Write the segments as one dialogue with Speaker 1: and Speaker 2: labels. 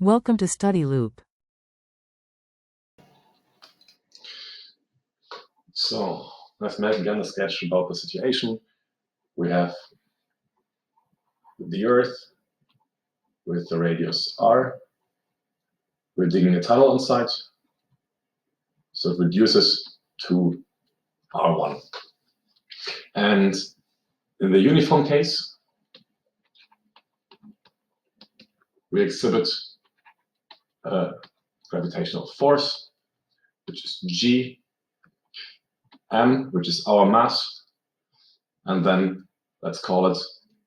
Speaker 1: Welcome to Study Loop.
Speaker 2: So let's make again a sketch about the situation. We have the Earth with the radius r. We're digging a tunnel inside, so it reduces to r1. And in the uniform case, we exhibit a gravitational force, which is g, m, which is our mass, and then let's call it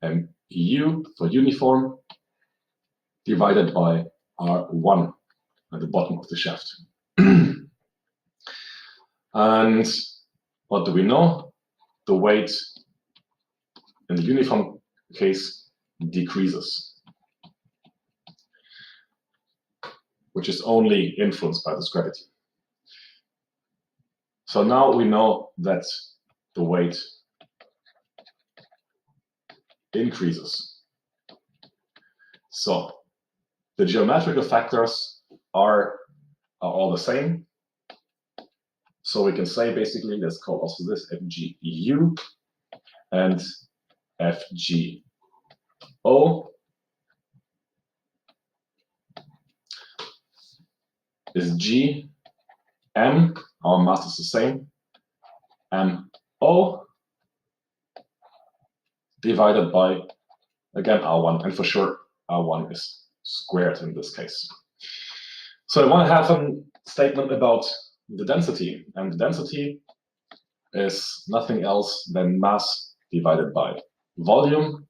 Speaker 2: mu for uniform, divided by r1 at the bottom of the shaft. And what do we know? The weight in the uniform case decreases, which is only influenced by this gravity. So now we know that the weight increases. So the geometrical factors are all the same. So we can say basically, let's call also this FGU and FGO. Is G, M, our mass is the same, MO divided by, again, R1, and for sure, R1 is squared in this case. So I want to have a statement about the density, and the density is nothing else than mass divided by volume.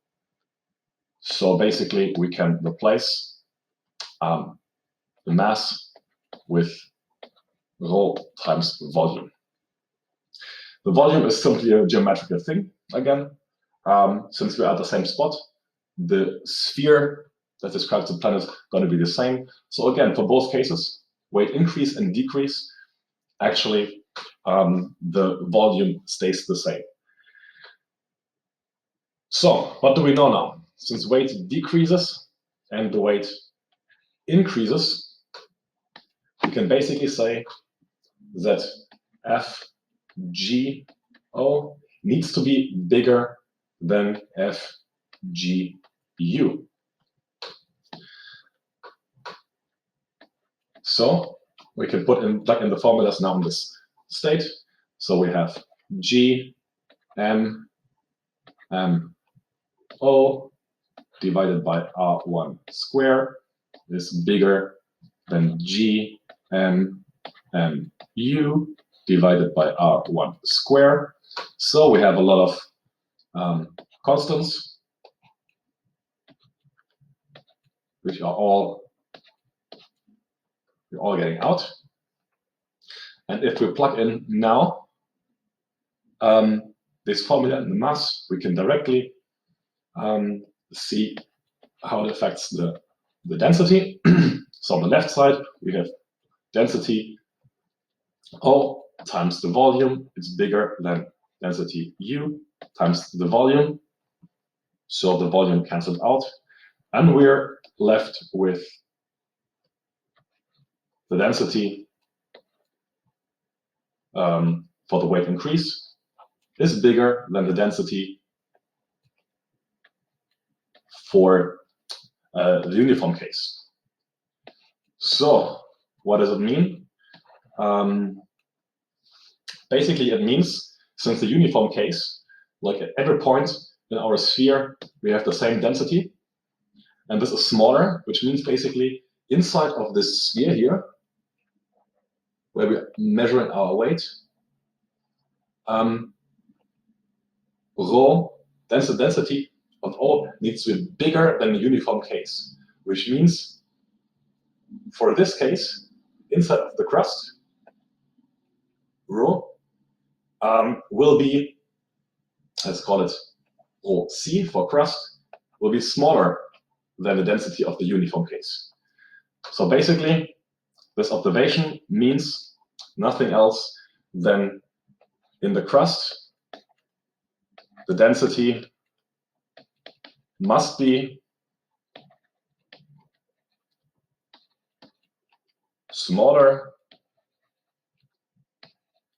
Speaker 2: So basically, we can replace the mass with rho times volume. The volume is simply a geometrical thing, again. Since we're at the same spot, the sphere that describes the planet is going to be the same. So again, for both cases, weight increase and decrease, actually, the volume stays the same. So what do we know now? Since weight decreases and the weight increases, we can basically say that FGO needs to be bigger than FGU. So we can plug in the formulas now in this state. So we have G, M, M, O divided by R1 square is bigger than G, M, M, U divided by R1 square. So we have a lot of constants, which are all getting out. And if we plug in now this formula in the mass, we can directly see how it affects the density. So on the left side, we have density O times the volume. It's bigger than density U times the volume. So the volume canceled out. And we're left with the density for the weight increase is bigger than the density for the uniform case. So what does it mean? Basically, it means, since the uniform case, like at every point in our sphere, we have the same density, and this is smaller, which means basically inside of this sphere here, where we're measuring our weight, rho, density of O needs to be bigger than the uniform case, which means for this case, inside of the crust, rho will be, let's call it rho C for crust, will be smaller than the density of the uniform case. So basically, this observation means nothing else than in the crust, the density must be smaller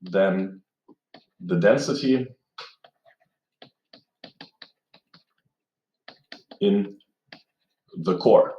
Speaker 2: than the density in the core.